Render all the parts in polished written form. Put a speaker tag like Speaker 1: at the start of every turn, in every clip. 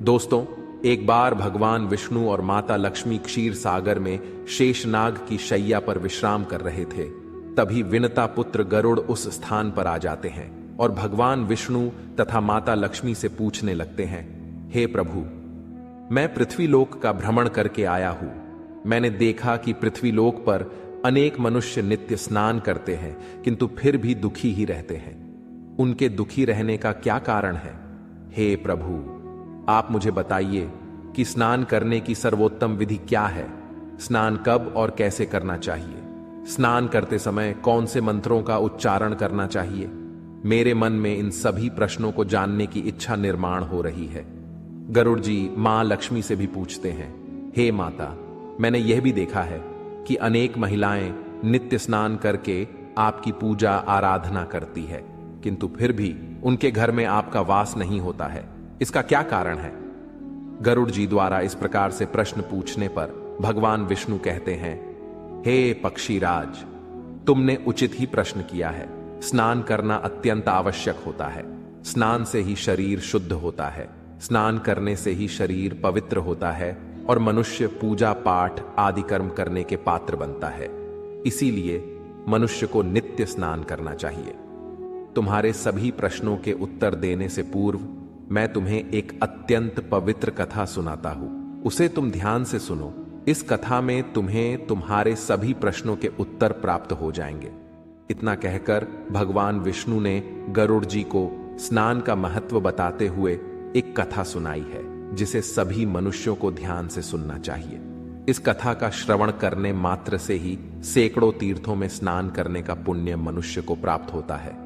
Speaker 1: दोस्तों, एक बार भगवान विष्णु और माता लक्ष्मी क्षीर सागर में शेषनाग की शैया पर विश्राम कर रहे थे। तभी विनता पुत्र गरुड़ उस स्थान पर आ जाते हैं और भगवान विष्णु तथा माता लक्ष्मी से पूछने लगते हैं, हे प्रभु, मैं पृथ्वीलोक का भ्रमण करके आया हूं। मैंने देखा कि पृथ्वीलोक पर अनेक मनुष्य नित्य स्नान करते हैं, किंतु फिर भी दुखी ही रहते हैं। उनके दुखी रहने का क्या कारण है? हे प्रभु, आप मुझे बताइए कि स्नान करने की सर्वोत्तम विधि क्या है? स्नान कब और कैसे करना चाहिए? स्नान करते समय कौन से मंत्रों का उच्चारण करना चाहिए? मेरे मन में इन सभी प्रश्नों को जानने की इच्छा निर्माण हो रही है। गरुड़ जी मां लक्ष्मी से भी पूछते हैं, हे माता, मैंने यह भी देखा है कि अनेक महिलाएं नित्य स्नान करके आपकी पूजा आराधना करती है, किंतु फिर भी उनके घर में आपका वास नहीं होता है। इसका क्या कारण है? गरुड़ जी द्वारा इस प्रकार से प्रश्न पूछने पर भगवान विष्णु कहते हैं, हे पक्षीराज, तुमने उचित ही प्रश्न किया है। स्नान करना अत्यंत आवश्यक होता है। स्नान से ही शरीर शुद्ध होता है। स्नान करने से ही शरीर पवित्र होता है और मनुष्य पूजा पाठ आदि कर्म करने के पात्र बनता है। इसीलिए मनुष्य को नित्य स्नान करना चाहिए। तुम्हारे सभी प्रश्नों के उत्तर देने से पूर्व मैं तुम्हें एक अत्यंत पवित्र कथा सुनाता हूं। उसे तुम ध्यान से सुनो। इस कथा में तुम्हें तुम्हारे सभी प्रश्नों के उत्तर प्राप्त हो जाएंगे। इतना कहकर भगवान विष्णु ने गरुड़ जी को स्नान का महत्व बताते हुए एक कथा सुनाई है, जिसे सभी मनुष्यों को ध्यान से सुनना चाहिए। इस कथा का श्रवण करने मात्र से ही सैकड़ों तीर्थों में स्नान करने का पुण्य मनुष्य को प्राप्त होता है।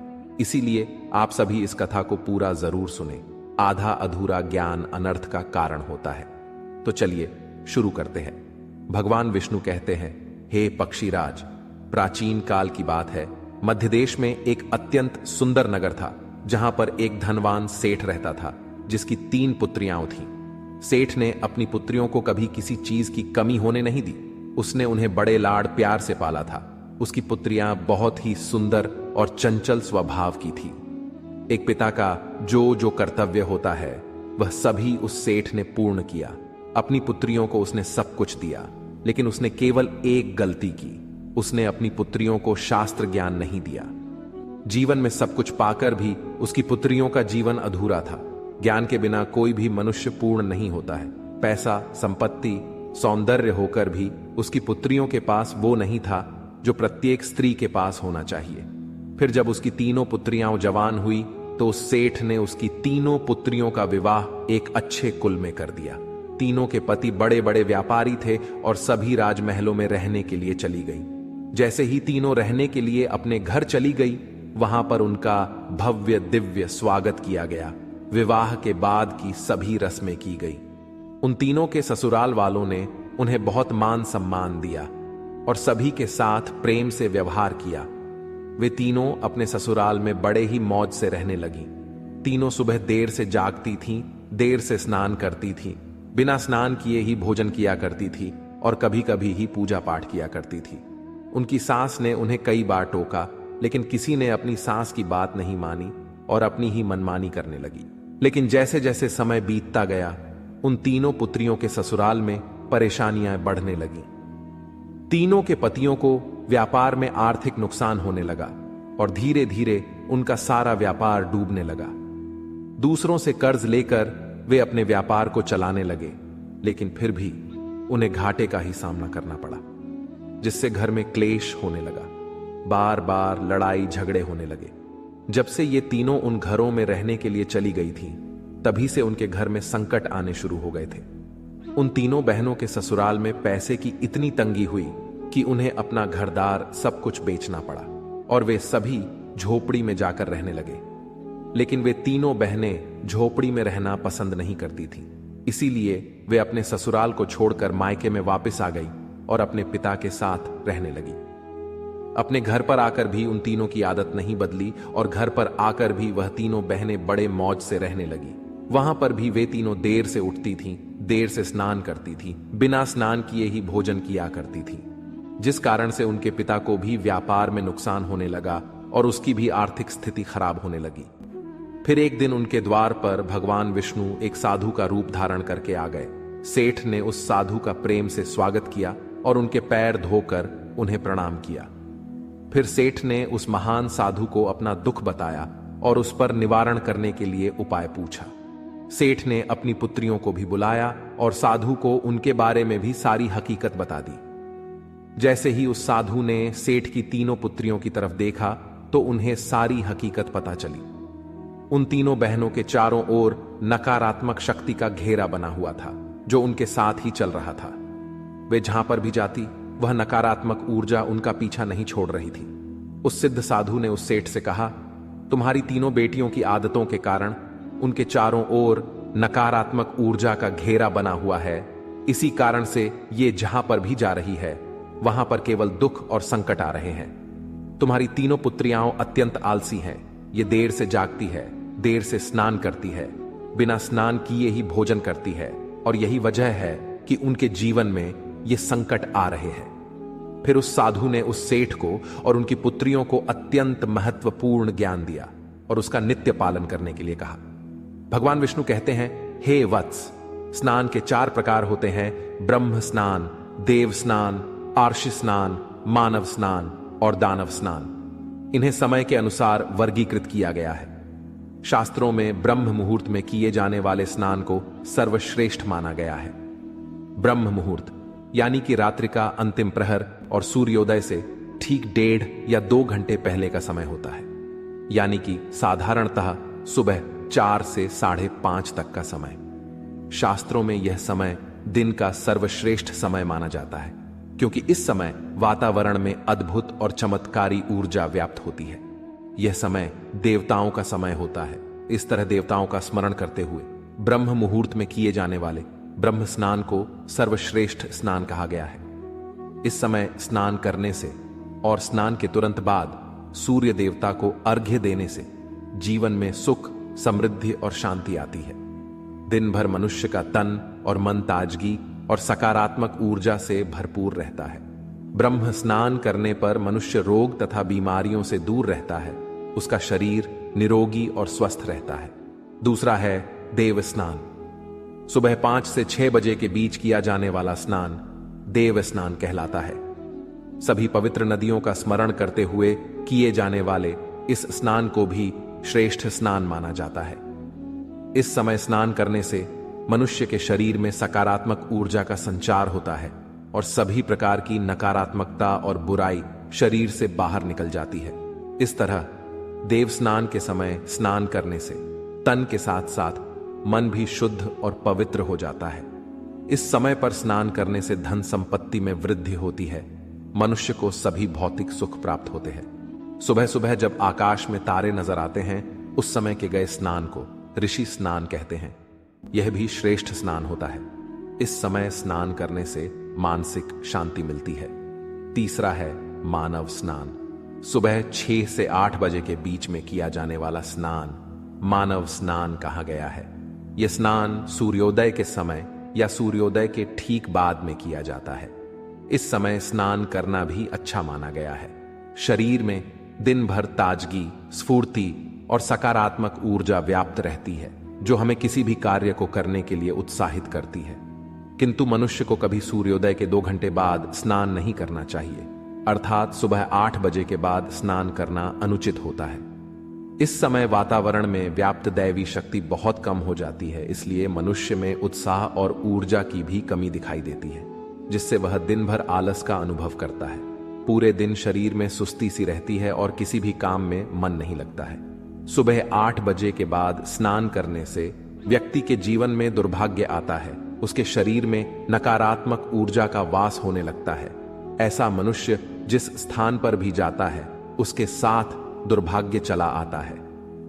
Speaker 1: इसीलिए आप सभी इस कथा को पूरा जरूर सुने। आधा अधूरा ज्ञान अनर्थ का कारण होता है। तो चलिए शुरू करते हैं। भगवान विष्णु कहते हैं, हे पक्षीराज, प्राचीन काल की बात है। मध्य देश में एक अत्यंत सुंदर नगर था, जहां पर एक धनवान सेठ रहता था, जिसकी 3 पुत्रियां थीं। सेठ ने अपनी पुत्रियों को कभी किसी चीज की कमी होने नहीं दी। उसने उन्हें बड़े लाड़ प्यार से पाला था। उसकी पुत्रियां बहुत ही सुंदर और चंचल स्वभाव की थी। एक पिता का जो कर्तव्य होता है, वह सभी उस सेठ ने पूर्ण किया। अपनी पुत्रियों को उसने सब कुछ दिया, लेकिन उसने केवल एक गलती की। उसने अपनी पुत्रियों को शास्त्र ज्ञान नहीं दिया। जीवन में सब कुछ पाकर भी उसकी पुत्रियों का जीवन अधूरा था। ज्ञान के बिना कोई भी मनुष्य पूर्ण नहीं होता है। पैसा, संपत्ति, सौंदर्य होकर भी उसकी पुत्रियों के पास वो नहीं था जो प्रत्येक स्त्री के पास होना चाहिए। फिर जब उसकी तीनों पुत्रियां जवान हुई, तो उस सेठ ने उसकी तीनों पुत्रियों का विवाह एक अच्छे कुल में कर दिया। तीनों के पति बड़े बड़े व्यापारी थे और सभी राजमहलों में रहने के लिए चली गई। जैसे ही तीनों रहने के लिए अपने घर चली गई, वहां पर उनका भव्य दिव्य स्वागत किया गया। विवाह के बाद की सभी रस्में की गई। उन तीनों के ससुराल वालों ने उन्हें बहुत मान सम्मान दिया और सभी के साथ प्रेम से व्यवहार किया। वे तीनों अपने ससुराल में बड़े ही मौज से रहने लगी। तीनों सुबह देर से जागती थीं, देर से स्नान करती थीं, बिना स्नान किए ही भोजन किया करती थी और कभी कभी ही पूजा पाठ किया करती थी। उनकी सास ने उन्हें कई बार टोका, लेकिन किसी ने अपनी सास की बात नहीं मानी और अपनी ही मनमानी करने लगी। लेकिन जैसे जैसे समय बीतता गया, उन तीनों पुत्रियों के ससुराल में परेशानियां बढ़ने लगी। तीनों के पतियों को व्यापार में आर्थिक नुकसान होने लगा और धीरे धीरे उनका सारा व्यापार डूबने लगा। दूसरों से कर्ज लेकर वे अपने व्यापार को चलाने लगे, लेकिन फिर भी उन्हें घाटे का ही सामना करना पड़ा, जिससे घर में क्लेश होने लगा। बार बार लड़ाई झगड़े होने लगे। जब से ये तीनों उन घरों में रहने के लिए चली गई थीं, तभी से उनके घर में संकट आने शुरू हो गए थे। उन तीनों बहनों के ससुराल में पैसे की इतनी तंगी हुई कि उन्हें अपना घरदार सब कुछ बेचना पड़ा और वे सभी झोपड़ी में जाकर रहने लगे। लेकिन वे तीनों बहनें झोपड़ी में रहना पसंद नहीं करती थीं। इसीलिए वे अपने ससुराल को छोड़कर मायके में वापस आ गई और अपने पिता के साथ रहने लगी। अपने घर पर आकर भी उन तीनों की आदत नहीं बदली और घर पर आकर भी वह तीनों बहनें बड़े मौज से रहने लगी। वहां पर भी वे तीनों देर से उठती थीं, देर से स्नान करती थीं, बिना स्नान किए ही भोजन किया करती थीं, जिस कारण से उनके पिता को भी व्यापार में नुकसान होने लगा और उसकी भी आर्थिक स्थिति खराब होने लगी। फिर एक दिन उनके द्वार पर भगवान विष्णु एक साधु का रूप धारण करके आ गए। सेठ ने उस साधु का प्रेम से स्वागत किया और उनके पैर धोकर उन्हें प्रणाम किया। फिर सेठ ने उस महान साधु को अपना दुख बताया और उस पर निवारण करने के लिए उपाय पूछा। सेठ ने अपनी पुत्रियों को भी बुलाया और साधु को उनके बारे में भी सारी हकीकत बता दी। जैसे ही उस साधु ने सेठ की तीनों पुत्रियों की तरफ देखा तो उन्हें सारी हकीकत पता चली। उन तीनों बहनों के चारों ओर नकारात्मक शक्ति का घेरा बना हुआ था जो उनके साथ ही चल रहा था। वे जहां पर भी जाती वह नकारात्मक ऊर्जा उनका पीछा नहीं छोड़ रही थी। उस सिद्ध साधु ने उस सेठ से कहा, तुम्हारी तीनों बेटियों की आदतों के कारण उनके चारों ओर नकारात्मक ऊर्जा का घेरा बना हुआ है। इसी कारण से ये जहां पर भी जा रही है वहां पर केवल दुख और संकट आ रहे हैं। तुम्हारी तीनों पुत्रियां अत्यंत आलसी हैं। ये देर से जागती है, देर से स्नान करती है, बिना स्नान किए ही भोजन करती है और यही वजह है कि उनके जीवन में ये संकट आ रहे हैं। फिर उस साधु ने उस सेठ को और उनकी पुत्रियों को अत्यंत महत्वपूर्ण ज्ञान दिया और उसका नित्य पालन करने के लिए कहा। भगवान विष्णु कहते हैं, हे वत्स, स्नान के 4 प्रकार होते हैं, ब्रह्म स्नान, देव स्नान, आर्षि स्नान, मानव स्नान और दानव स्नान। इन्हें समय के अनुसार वर्गीकृत किया गया है। शास्त्रों में ब्रह्म मुहूर्त में किए जाने वाले स्नान को सर्वश्रेष्ठ माना गया है। ब्रह्म मुहूर्त यानी कि रात्रि का अंतिम प्रहर और सूर्योदय से ठीक 1.5 या 2 घंटे पहले का समय होता है, यानी कि साधारणतः सुबह 4 से 5:30 तक का समय। शास्त्रों में यह समय दिन का सर्वश्रेष्ठ समय माना जाता है क्योंकि इस समय वातावरण में अद्भुत और चमत्कारी ऊर्जा व्याप्त होती है। यह समय देवताओं का समय होता है। इस तरह देवताओं का स्मरण करते हुए ब्रह्म मुहूर्त में किए जाने वाले ब्रह्म स्नान को सर्वश्रेष्ठ स्नान कहा गया है। इस समय स्नान करने से और स्नान के तुरंत बाद सूर्य देवता को अर्घ्य देने से जीवन में सुख, समृद्धि और शांति आती है। दिन भर मनुष्य का तन और मन ताजगी और सकारात्मक ऊर्जा से भरपूर रहता है। ब्रह्म स्नान करने पर मनुष्य रोग तथा बीमारियों से दूर रहता है। उसका शरीर निरोगी और स्वस्थ रहता है। दूसरा है देव स्नान। सुबह 5 से 6 बजे के बीच किया जाने वाला स्नान देव स्नान कहलाता है। सभी पवित्र नदियों का स्मरण करते हुए किए जाने वाले इस स्नान को भी श्रेष्ठ स्नान माना जाता है। इस समय स्नान करने से मनुष्य के शरीर में सकारात्मक ऊर्जा का संचार होता है और सभी प्रकार की नकारात्मकता और बुराई शरीर से बाहर निकल जाती है। इस तरह देव स्नान के समय स्नान करने से तन के साथ साथ मन भी शुद्ध और पवित्र हो जाता है। इस समय पर स्नान करने से धन संपत्ति में वृद्धि होती है। मनुष्य को सभी भौतिक सुख प्राप्त होते हैं। सुबह सुबह जब आकाश में तारे नजर आते हैं उस समय के गए स्नान को ऋषि स्नान कहते हैं। यह भी श्रेष्ठ स्नान होता है। इस समय स्नान करने से मानसिक शांति मिलती है। तीसरा है मानव स्नान। सुबह 6 से 8 बजे के बीच में किया जाने वाला स्नान मानव स्नान कहा गया है। यह स्नान सूर्योदय के समय या सूर्योदय के ठीक बाद में किया जाता है। इस समय स्नान करना भी अच्छा माना गया है। शरीर में दिन भर ताजगी, स्फूर्ति और सकारात्मक ऊर्जा व्याप्त रहती है जो हमें किसी भी कार्य को करने के लिए उत्साहित करती है। किंतु मनुष्य को कभी सूर्योदय के 2 घंटे बाद स्नान नहीं करना चाहिए, अर्थात सुबह 8 बजे के बाद स्नान करना अनुचित होता है। इस समय वातावरण में व्याप्त दैवी शक्ति बहुत कम हो जाती है, इसलिए मनुष्य में उत्साह और ऊर्जा की भी कमी दिखाई देती है, जिससे वह दिन भर आलस का अनुभव करता है। पूरे दिन शरीर में सुस्ती सी रहती है और किसी भी काम में मन नहीं लगता है। सुबह 8 बजे के बाद स्नान करने से व्यक्ति के जीवन में दुर्भाग्य आता है। उसके शरीर में नकारात्मक ऊर्जा का वास होने लगता है। ऐसा मनुष्य जिस स्थान पर भी जाता है उसके साथ दुर्भाग्य चला आता है।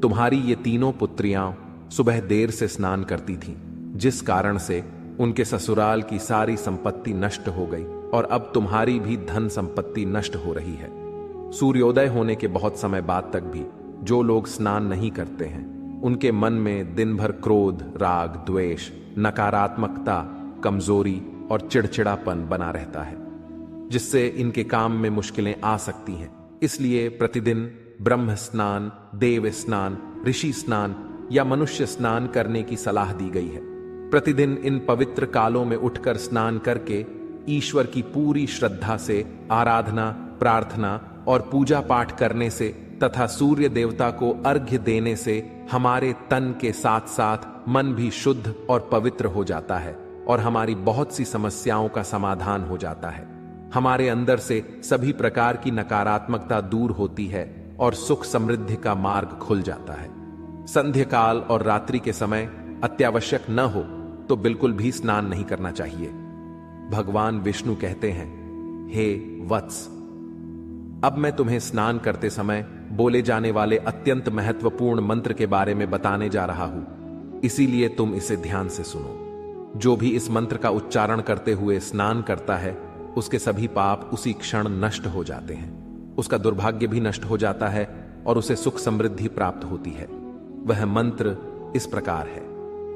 Speaker 1: तुम्हारी ये तीनों पुत्रियां सुबह देर से स्नान करती थीं, जिस कारण से उनके ससुराल की सारी संपत्ति नष्ट हो गई और अब तुम्हारी भी धन संपत्ति नष्ट हो रही है। सूर्योदय होने के बहुत समय बाद तक भी जो लोग स्नान नहीं करते हैं उनके मन में दिन भर क्रोध, राग, द्वेष, नकारात्मकता, कमजोरी और चिड़चिड़ापन बना रहता है, जिससे इनके काम में मुश्किलें आ सकती हैं। इसलिए प्रतिदिन ब्रह्म स्नान, देव स्नान ऋषि स्नान या मनुष्य स्नान करने की सलाह दी गई है। प्रतिदिन इन पवित्र कालों में उठकर स्नान करके ईश्वर की पूरी श्रद्धा से आराधना, प्रार्थना और पूजा पाठ करने से तथा सूर्य देवता को अर्घ्य देने से हमारे तन के साथ साथ मन भी शुद्ध और पवित्र हो जाता है और हमारी बहुत सी समस्याओं का समाधान हो जाता है। हमारे अंदर से सभी प्रकार की नकारात्मकता दूर होती है और सुख समृद्धि का मार्ग खुल जाता है। संध्या काल और रात्रि के समय अत्यावश्यक न हो तो बिल्कुल भी स्नान नहीं करना चाहिए। भगवान विष्णु कहते हैं, हे वत्स, अब मैं तुम्हें स्नान करते समय बोले जाने वाले अत्यंत महत्वपूर्ण मंत्र के बारे में बताने जा रहा हूं, इसीलिए तुम इसे ध्यान से सुनो। जो भी इस मंत्र का उच्चारण करते हुए स्नान करता है उसके सभी पाप उसी क्षण नष्ट हो जाते हैं, उसका दुर्भाग्य भी नष्ट हो जाता है और उसे सुख समृद्धि प्राप्त होती है। वह मंत्र इस प्रकार है,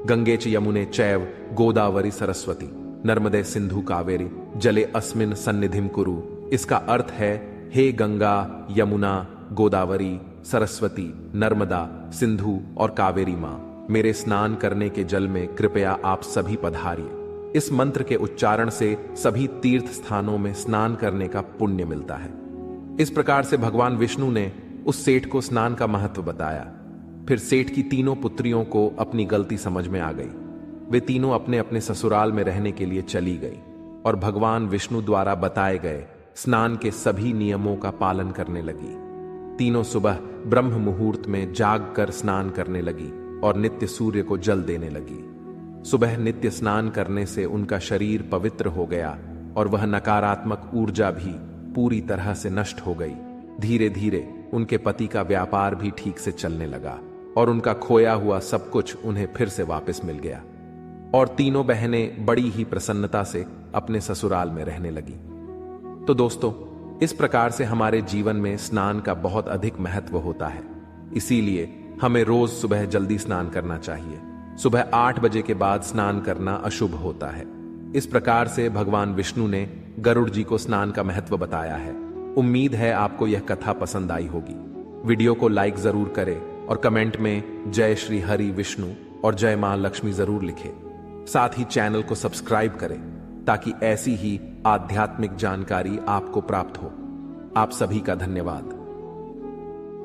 Speaker 1: गंगे च यमुने चैव गोदावरी सरस्वती नर्मदे सिंधु कावेरी जले अस्मिन सन्निधिम कुरु। इसका अर्थ है, हे गंगा, यमुना, गोदावरी, सरस्वती, नर्मदा, सिंधु और कावेरी मां, मेरे स्नान करने के जल में कृपया आप सभी पधारिए। इस मंत्र के उच्चारण से सभी तीर्थ स्थानों में स्नान करने का पुण्य मिलता है। इस प्रकार से भगवान विष्णु ने उस सेठ को स्नान का महत्व बताया। फिर सेठ की तीनों पुत्रियों को अपनी गलती समझ में आ गई। वे तीनों अपने अपने ससुराल में रहने के लिए चली गई और भगवान विष्णु द्वारा बताए गए स्नान के सभी नियमों का पालन करने लगी। तीनों सुबह ब्रह्म मुहूर्त में जाग कर स्नान करने लगी और नित्य सूर्य को जल देने लगी। सुबह नित्य स्नान करने से उनका शरीर पवित्र हो गया और वह नकारात्मक ऊर्जा भी पूरी तरह से नष्ट हो गई। धीरे धीरे उनके पति का व्यापार भी ठीक से चलने लगा और उनका खोया हुआ सब कुछ उन्हें फिर से वापस मिल गया और तीनों बहनें बड़ी ही प्रसन्नता से अपने ससुराल में रहने लगी। तो दोस्तों, इस प्रकार से हमारे जीवन में स्नान का बहुत अधिक महत्व होता है। इसीलिए हमें रोज सुबह जल्दी स्नान करना चाहिए। सुबह 8 बजे के बाद स्नान करना अशुभ होता है। इस प्रकार से भगवान विष्णु ने गरुड़ जी को स्नान का महत्व बताया है। उम्मीद है आपको यह कथा पसंद आई होगी। वीडियो को लाइक जरूर करें और कमेंट में जय श्री हरि विष्णु और जय मां लक्ष्मी जरूर लिखें। साथ ही चैनल को सब्सक्राइब करें ताकि ऐसी ही आध्यात्मिक जानकारी आपको प्राप्त हो। आप सभी का धन्यवाद।